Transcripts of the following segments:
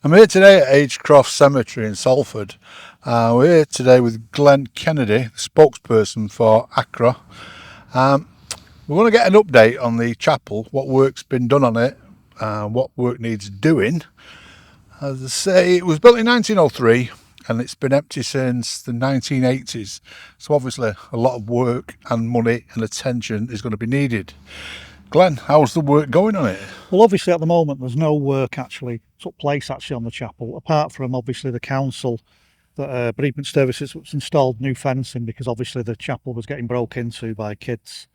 I'm here today at Agecroft Cemetery in Salford. We're here today with Glenn Kennedy, the spokesperson for ACRA. We want to get an update on the chapel, what work's been done on it, what work needs doing. As I say, it was built in 1903 and it's been empty since the 1980s. So obviously a lot of work and money and attention is going to be needed. Glenn, how's the work going on it? Well, obviously at the moment there's no work actually took place actually on the chapel, apart from obviously the council that bereavement services installed new fencing because obviously the chapel was getting broke into by kids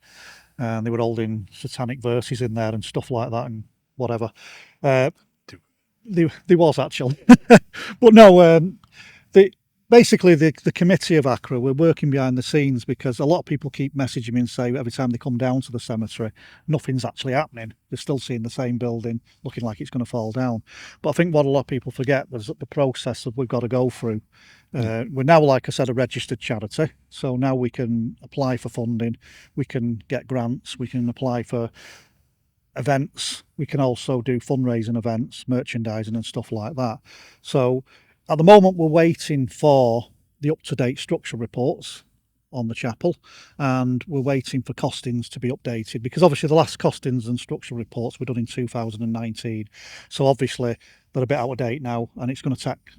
and they were holding satanic verses in there and stuff like that and whatever. There was actually, but no. The Basically the committee of ACRA, we're working behind the scenes because a lot of people keep messaging me and say every time they come down to the cemetery, nothing's actually happening. They're still seeing the same building looking like it's going to fall down. But I think what a lot of people forget is the process that we've got to go through. We're now, like I said, a registered charity. So now we can apply for funding, we can get grants, we can apply for events, we can also do fundraising events, merchandising and stuff like that. So at the moment, we're waiting for the up-to-date structural reports on the chapel, and we're waiting for costings to be updated because obviously the last costings and structural reports were done in 2019. So obviously they're a bit out of date now, and it's going to take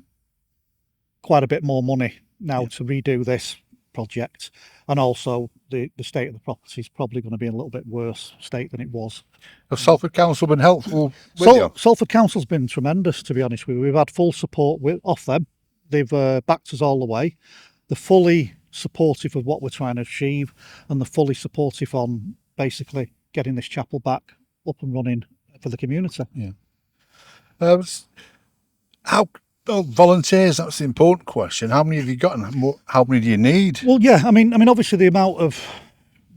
quite a bit more money now to redo this project. And also the state of the property is probably going to be in a little bit worse state than it was. Has Salford Council been helpful with you? Salford Council's been tremendous, to be honest with you. We've had full support off them. They've backed us all the way. They're fully supportive of what we're trying to achieve, and they're fully supportive on basically getting this chapel back up and running for the community. Yeah. How volunteers? That's the important question. How many have you got, and how many do you need? Well, yeah. I mean, obviously the amount of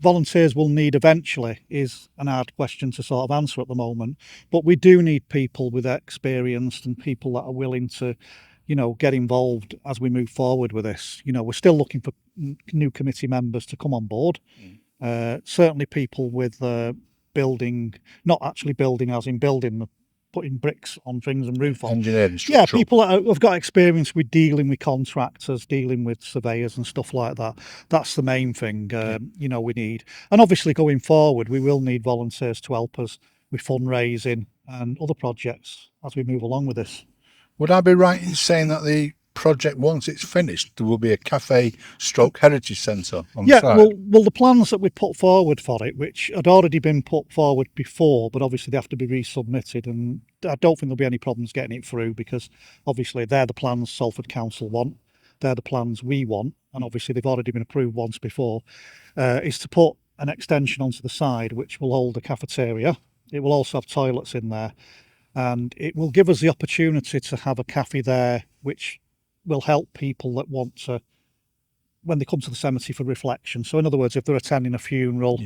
volunteers will need eventually is an hard question to sort of answer at the moment, but we do need people with experience and people that are willing to get involved as we move forward with this. We're still looking for new committee members to come on board. Certainly people with building, not actually building as in building, putting bricks on things and roof on. Engineering, yeah, people that have got experience with dealing with contractors, dealing with surveyors and stuff like that. That's the main thing we need. And obviously going forward we will need volunteers to help us with fundraising and other projects as we move along with this. Would I be right in saying that the project, once it's finished, there will be a cafe stroke heritage centre on the side? Well, the plans that we put forward for it, which had already been put forward before, but obviously they have to be resubmitted, and I don't think there'll be any problems getting it through because obviously they're the plans Salford Council want, they're the plans we want, and obviously they've already been approved once before, is to put an extension onto the side which will hold a cafeteria. It will also have toilets in there, and it will give us the opportunity to have a cafe there which will help people that want to, when they come to the cemetery, for reflection. So in other words, if they're attending a funeral,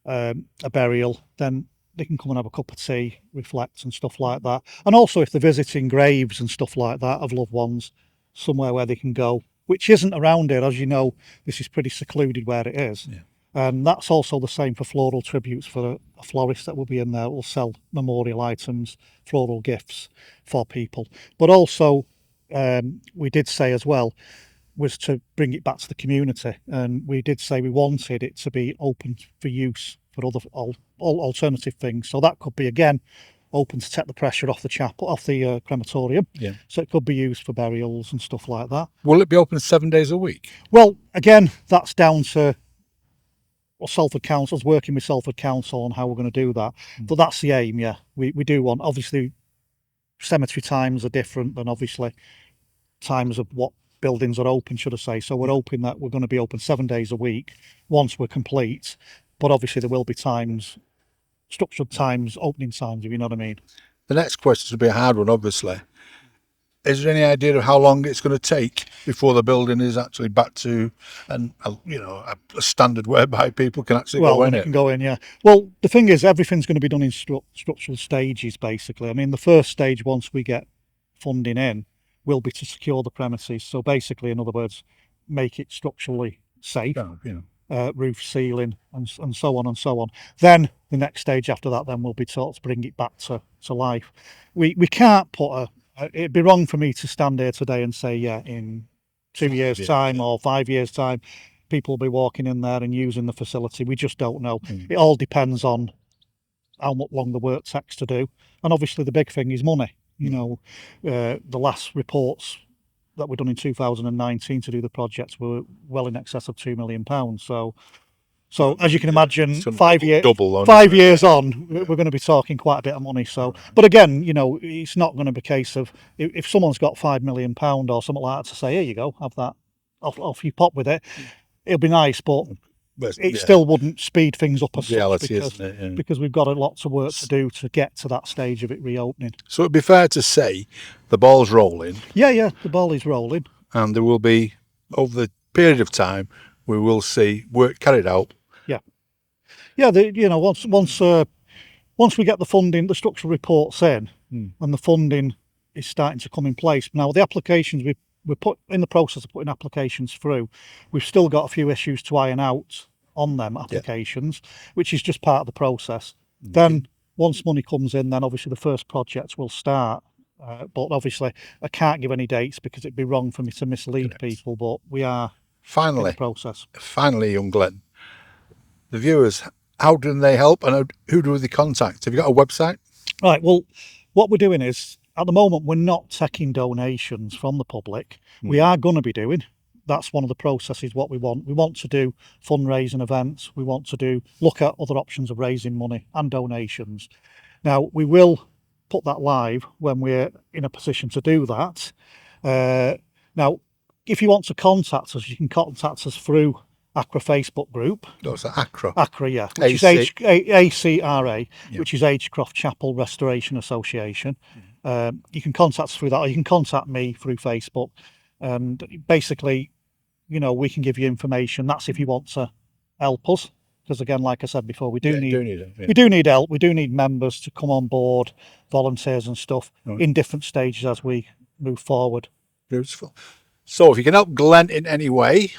a burial, then they can come and have a cup of tea, reflect and stuff like that. And also if they're visiting graves and stuff like that of loved ones, somewhere where they can go, which isn't around here. As you know, this is pretty secluded where it is. And that's also the same for floral tributes, for a florist that will be in there, will sell memorial items, floral gifts for people. But also we did say as well was to bring it back to the community, and we did say we wanted it to be open for use for other alternative things. So that could be again open to take the pressure off the chapel, off the crematorium. So it could be used for burials and stuff like that. Will it be open 7 days a week? Well, again, that's down to Salford Council's working with Salford Council on how we're going to do that. But that's the aim. We do want, obviously cemetery times are different than obviously times of what buildings are open, should I say. So we're hoping that we're going to be open 7 days a week once we're complete, but obviously there will be times, structured times, opening times, if you know what I mean. The next question will be a hard one, obviously. Is there any idea of how long it's going to take before the building is actually back to a standard whereby people can actually go in it? Can go in, yeah. Well, the thing is, everything's going to be done in structural stages, basically. I mean, the first stage, once we get funding in, will be to secure the premises. So basically, in other words, make it structurally safe, roof, ceiling, and so on and so on. Then the next stage after that then will be to bring it back to life. We can't put a It'd be wrong for me to stand here today and say, yeah, in 2 years' time or 5 years' time, people will be walking in there and using the facility. We just don't know. It all depends on how much long the work takes to do, and obviously the big thing is money. You know, the last reports that were done in 2019 to do the projects were well in excess of £2 million. So as you can imagine, It's gonna 5 years, double on, 5 years on, we're going to be talking quite a bit of money. So, but again, you know, it's not going to be a case of if someone's got £5 million or something like that to say, here you go, have that, off you pop with it. It'll be nice, but it still wouldn't speed things up as reality, such because, isn't it? Yeah. because we've got a lot of work to do to get to that stage of it reopening. So it'd be fair to say the ball's rolling, Yeah, the ball is rolling. and there will be, over the period of time, we will see work carried out. Yeah, you know, once we get the funding, the structural reports in, and the funding is starting to come in place. Now, the applications we're put in the process of putting applications through, we've still got a few issues to iron out on them applications, which is just part of the process. Then once money comes in, then obviously the first projects will start. But obviously I can't give any dates because it'd be wrong for me to mislead people, but we are in the process. Finally, young Glenn, the viewers, how do they help and who do they contact? Have you got a website? Right, well, what we're doing is, at the moment, we're not taking donations from the public. We are going to be doing. That's one of the processes, what we want. We want to do fundraising events. We want to look at other options of raising money and donations. Now, we will put that live when we're in a position to do that. Now, if you want to contact us, you can contact us through Acra Facebook group. That's Acra. Acra, yeah, which is ACRA, which is Agecroft Chapel Restoration Association. You can contact us through that, or you can contact me through Facebook. And basically, you know, we can give you information. That's if you want to help us, because again, like I said before, we do need help. We do need members to come on board, volunteers and stuff in different stages as we move forward. Beautiful. So if you can help Glenn in any way,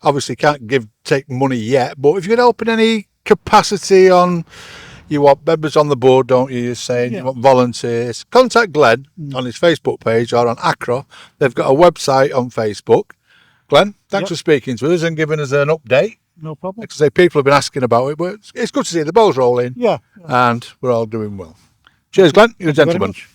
obviously can't take money yet, but if you can help in any capacity, on you want members on the board, don't you? You're saying you want volunteers, contact Glenn on his Facebook page or on Acra. They've got a website on Facebook. Glenn, thanks for speaking to us and giving us an update. No problem. Like I say, people have been asking about it, but it's good to see the ball's rolling. Yeah. And we're all doing well. Cheers, Glenn. You're a gentleman.